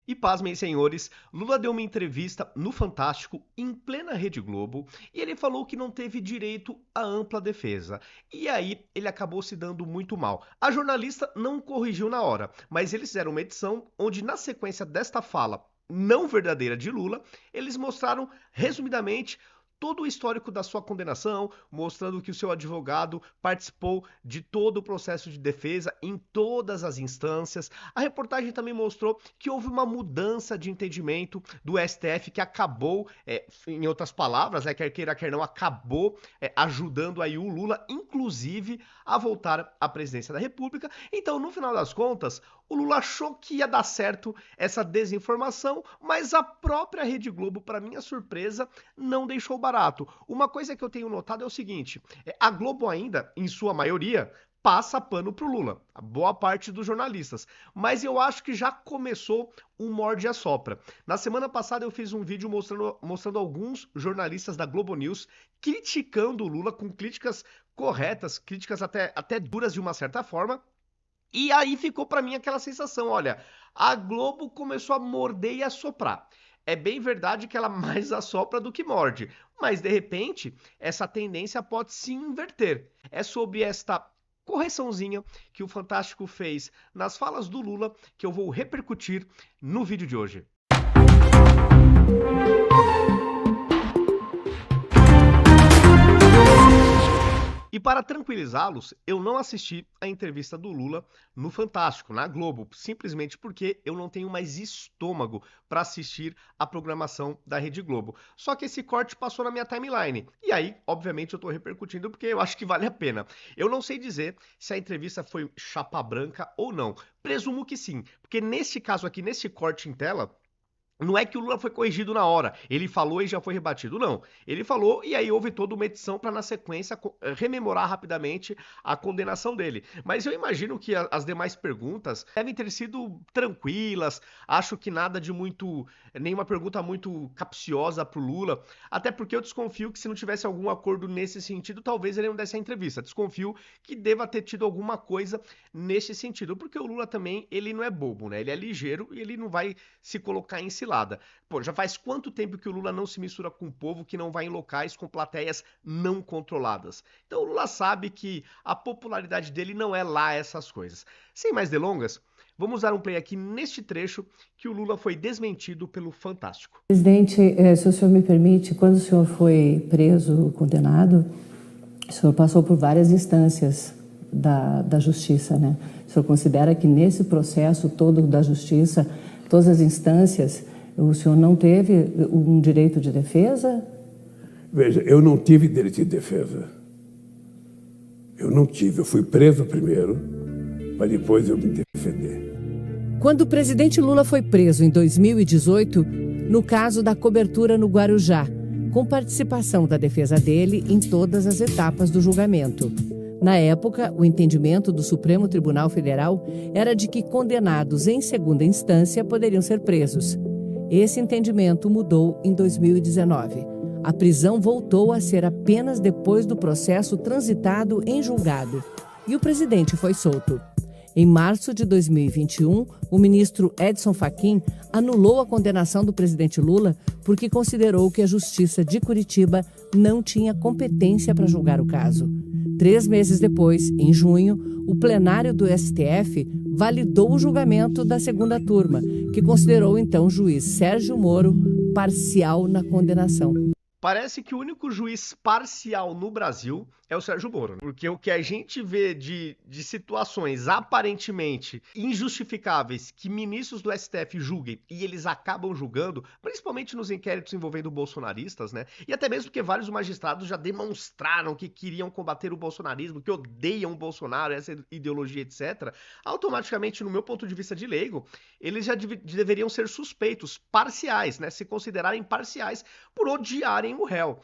E pasmem, senhores, Lula deu uma entrevista no Fantástico, em plena Rede Globo, e ele falou que não teve direito à ampla defesa. E aí, ele acabou se dando muito mal. A jornalista não corrigiu na hora, mas eles fizeram uma edição onde, na sequência desta fala não verdadeira de Lula, eles mostraram, resumidamente, todo o histórico da sua condenação, mostrando que o seu advogado participou de todo o processo de defesa em todas as instâncias. A reportagem também mostrou que houve uma mudança de entendimento do STF que acabou, em outras palavras, quer queira, quer não, acabou ajudando aí o Lula, inclusive, a voltar à presidência da República. Então, no final das contas, o Lula achou que ia dar certo essa desinformação, mas a própria Rede Globo, para minha surpresa, não deixou barato. Uma coisa que eu tenho notado é o seguinte: a Globo ainda, em sua maioria, passa pano pro Lula, a boa parte dos jornalistas. Mas eu acho que já começou um morde-a-sopra. Na semana passada eu fiz um vídeo mostrando alguns jornalistas da Globo News criticando o Lula com críticas corretas, críticas até duras de uma certa forma. E aí ficou pra mim aquela sensação, olha, a Globo começou a morder e assoprar. É bem verdade que ela mais assopra do que morde, mas de repente essa tendência pode se inverter. É sobre esta correçãozinha que o Fantástico fez nas falas do Lula que eu vou repercutir no vídeo de hoje. E para tranquilizá-los, eu não assisti a entrevista do Lula no Fantástico, na Globo, simplesmente porque eu não tenho mais estômago para assistir a programação da Rede Globo. Só que esse corte passou na minha timeline. E aí, obviamente, eu estou repercutindo porque eu acho que vale a pena. Eu não sei dizer se a entrevista foi chapa branca ou não. Presumo que sim, porque neste caso aqui, neste corte em tela, não é que o Lula foi corrigido na hora, ele falou e já foi rebatido, não. Ele falou e aí houve toda uma edição para na sequência rememorar rapidamente a condenação dele. Mas eu imagino que as demais perguntas devem ter sido tranquilas, acho que nada de muito, nenhuma pergunta muito capciosa pro Lula, até porque eu desconfio que se não tivesse algum acordo nesse sentido, talvez ele não desse a entrevista. Desconfio que deva ter tido alguma coisa nesse sentido, porque o Lula também, ele não é bobo, né? Ele é ligeiro e ele não vai se colocar em cilada. Pô, já faz quanto tempo que o Lula não se mistura com o povo, que não vai em locais com plateias não controladas? Então o Lula sabe que a popularidade dele não é lá essas coisas. Sem mais delongas, vamos dar um play aqui neste trecho que o Lula foi desmentido pelo Fantástico. Presidente, se o senhor me permite, quando o senhor foi preso, condenado, o senhor passou por várias instâncias da justiça, né? O senhor considera que nesse processo todo da justiça, todas as instâncias, o senhor não teve um direito de defesa? Veja, eu não tive direito de defesa. Eu não tive. Eu fui preso primeiro, mas depois eu me defender. Quando o presidente Lula foi preso em 2018, no caso da cobertura no Guarujá, com participação da defesa dele em todas as etapas do julgamento. Na época, o entendimento do Supremo Tribunal Federal era de que condenados em segunda instância poderiam ser presos. Esse entendimento mudou em 2019. A prisão voltou a ser apenas depois do processo transitado em julgado. E o presidente foi solto. Em março de 2021, o ministro Edson Fachin anulou a condenação do presidente Lula porque considerou que a Justiça de Curitiba não tinha competência para julgar o caso. 3 meses depois, em junho, o plenário do STF validou o julgamento da segunda turma, que considerou então o juiz Sérgio Moro parcial na condenação. Parece que o único juiz parcial no Brasil é o Sérgio Moro, porque o que a gente vê de situações aparentemente injustificáveis que ministros do STF julguem e eles acabam julgando, principalmente nos inquéritos envolvendo bolsonaristas, né? E até mesmo porque vários magistrados já demonstraram que queriam combater o bolsonarismo, que odeiam o Bolsonaro, essa ideologia, etc. Automaticamente, no meu ponto de vista de leigo, eles já deveriam ser suspeitos, parciais, né? Se considerarem parciais por odiarem o réu.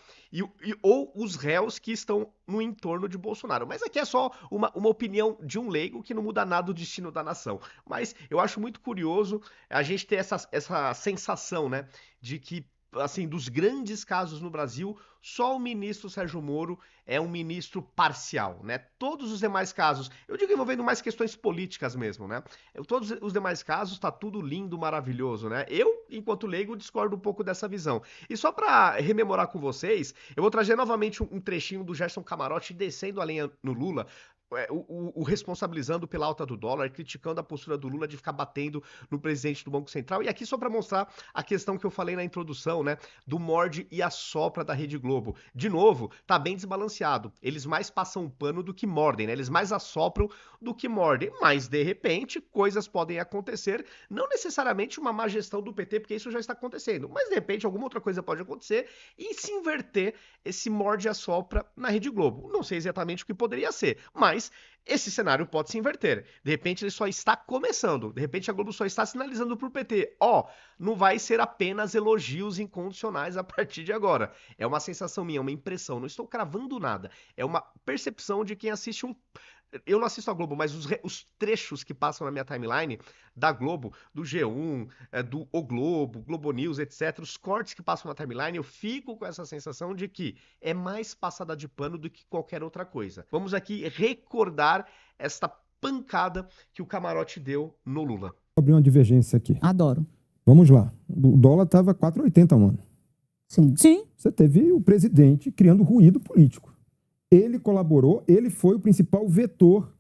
Ou os réus que estão no entorno de Bolsonaro. Mas aqui é só uma opinião de um leigo que não muda nada o destino da nação. Mas eu acho muito curioso a gente ter essa sensação, né, de que assim, dos grandes casos no Brasil, só o ministro Sérgio Moro é um ministro parcial, né? Todos os demais casos, eu digo envolvendo mais questões políticas mesmo, né? Todos os demais casos tá tudo lindo, maravilhoso, né? Eu, enquanto leigo, discordo um pouco dessa visão. E só para rememorar com vocês, eu vou trazer novamente um trechinho do Gerson Camarote descendo a lenha no Lula, o responsabilizando pela alta do dólar, criticando a postura do Lula de ficar batendo no presidente do Banco Central. E aqui só para mostrar a questão que eu falei na introdução, né, do morde e assopra da Rede Globo. De novo, tá bem desbalanceado. Eles mais passam pano do que mordem, né? Eles mais assopram do que mordem. Mas, de repente, coisas podem acontecer. Não necessariamente uma má gestão do PT, porque isso já está acontecendo. Mas, de repente, alguma outra coisa pode acontecer e se inverter esse morde e assopra na Rede Globo. Não sei exatamente o que poderia ser, mas esse cenário pode se inverter. De repente ele só está começando. De repente a Globo só está sinalizando para o PT. Não vai ser apenas elogios incondicionais a partir de agora. É uma sensação minha, uma impressão. Não estou cravando nada. É uma percepção de quem assiste Eu não assisto a Globo, mas os trechos que passam na minha timeline da Globo, do G1, do O Globo, Globo News, etc., os cortes que passam na timeline, eu fico com essa sensação de que é mais passada de pano do que qualquer outra coisa. Vamos aqui recordar esta pancada que o Camarote deu no Lula. Vou abrir uma divergência aqui. Adoro. Vamos lá. O dólar estava 4,80 um ano. Sim. Você teve o presidente criando ruído político. Ele colaborou, ele foi o principal vetor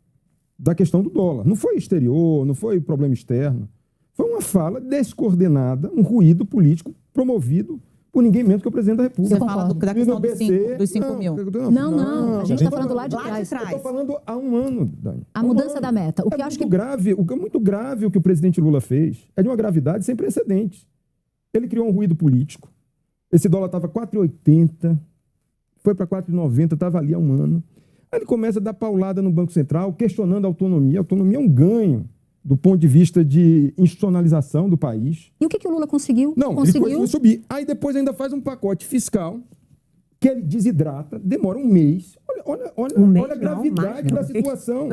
da questão do dólar. Não foi exterior, não foi problema externo. Foi uma fala descoordenada, um ruído político promovido por ninguém menos que o presidente da República. Você fala da questão dos 5 mil. Não. A gente está falando lá de trás. Eu estou falando há um ano, Dani. A mudança da meta. O que eu acho que é muito grave o que o presidente Lula fez. É de uma gravidade sem precedentes. Ele criou um ruído político. Esse dólar estava 4,80, foi para 4,90, estava ali há um ano. Aí ele começa a dar paulada no Banco Central, questionando a autonomia. A autonomia é um ganho do ponto de vista de institucionalização do país. E o que o Lula conseguiu? Não, ele conseguiu subir. Aí depois ainda faz um pacote fiscal que ele desidrata, demora um mês. Olha a gravidade da situação.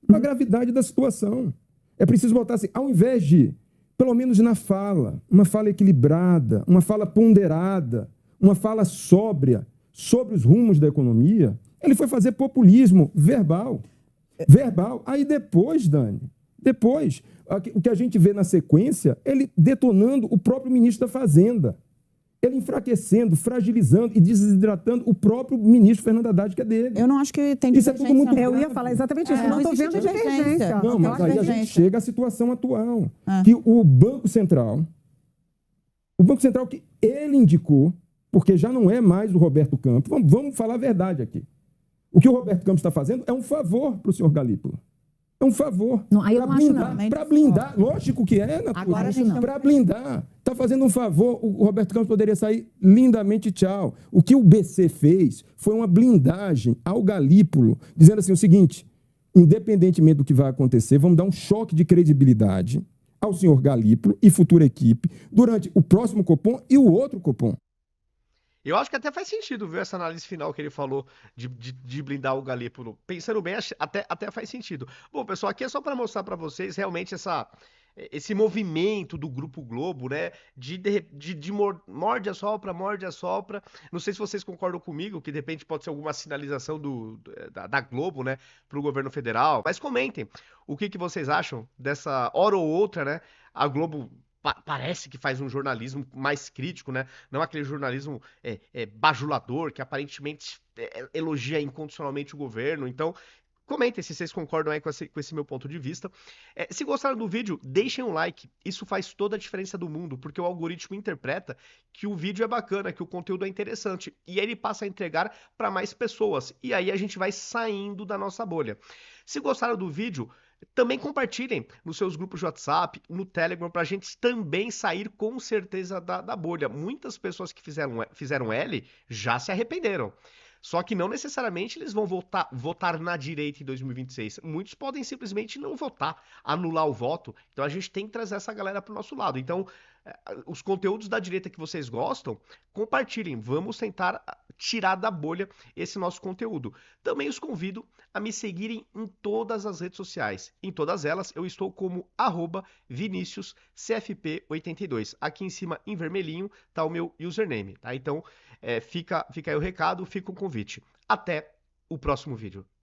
A gravidade da situação. É preciso botar assim, ao invés de, pelo menos na fala, uma fala equilibrada, uma fala ponderada, uma fala sóbria sobre os rumos da economia, ele foi fazer populismo verbal. Aí depois, Dani, o que a gente vê na sequência, ele detonando o próprio ministro da Fazenda. Ele enfraquecendo, fragilizando e desidratando o próprio ministro Fernando Haddad, que é dele. Eu não acho que tem divergência. Isso é tudo muito Eu ia falar exatamente isso. Não estou vendo divergência. Não, mas aí a gente chega à situação atual. Que o Banco Central que ele indicou, porque já não é mais o Roberto Campos, vamos falar a verdade aqui. O que o Roberto Campos está fazendo é um favor para o senhor Galípolo. É um favor. Não, aí eu não acho não. Para blindar, lógico que é, agora para blindar. Está fazendo um favor, o Roberto Campos poderia sair lindamente, tchau. O que o BC fez foi uma blindagem ao Galípolo, dizendo assim o seguinte, independentemente do que vai acontecer, vamos dar um choque de credibilidade ao senhor Galípolo e futura equipe durante o próximo Copom e o outro Copom. Eu acho que até faz sentido, viu, essa análise final que ele falou de blindar o Galípolo. Pensando bem, até faz sentido. Bom, pessoal, aqui é só para mostrar para vocês realmente esse movimento do Grupo Globo, né, de morde a sopra. Não sei se vocês concordam comigo, que de repente pode ser alguma sinalização da Globo, né, para o governo federal. Mas comentem o que vocês acham dessa hora ou outra, né, a Globo parece que faz um jornalismo mais crítico, né? Não aquele jornalismo bajulador, que aparentemente elogia incondicionalmente o governo. Então, comentem se vocês concordam aí com esse meu ponto de vista. Se gostaram do vídeo, deixem um like. Isso faz toda a diferença do mundo, porque o algoritmo interpreta que o vídeo é bacana, que o conteúdo é interessante. E aí ele passa a entregar para mais pessoas. E aí a gente vai saindo da nossa bolha. Se gostaram do vídeo, também compartilhem nos seus grupos de WhatsApp, no Telegram, para a gente também sair com certeza da bolha. Muitas pessoas que fizeram L já se arrependeram. Só que não necessariamente eles vão votar na direita em 2026. Muitos podem simplesmente não votar, anular o voto. Então a gente tem que trazer essa galera pro nosso lado. Então, os conteúdos da direita que vocês gostam, compartilhem. Vamos tentar tirar da bolha esse nosso conteúdo. Também os convido a me seguirem em todas as redes sociais. Em todas elas eu estou como @ViniciusCFP82. Aqui em cima, em vermelhinho, tá o meu username, tá? Então, fica aí o recado, fica o convite. Até o próximo vídeo.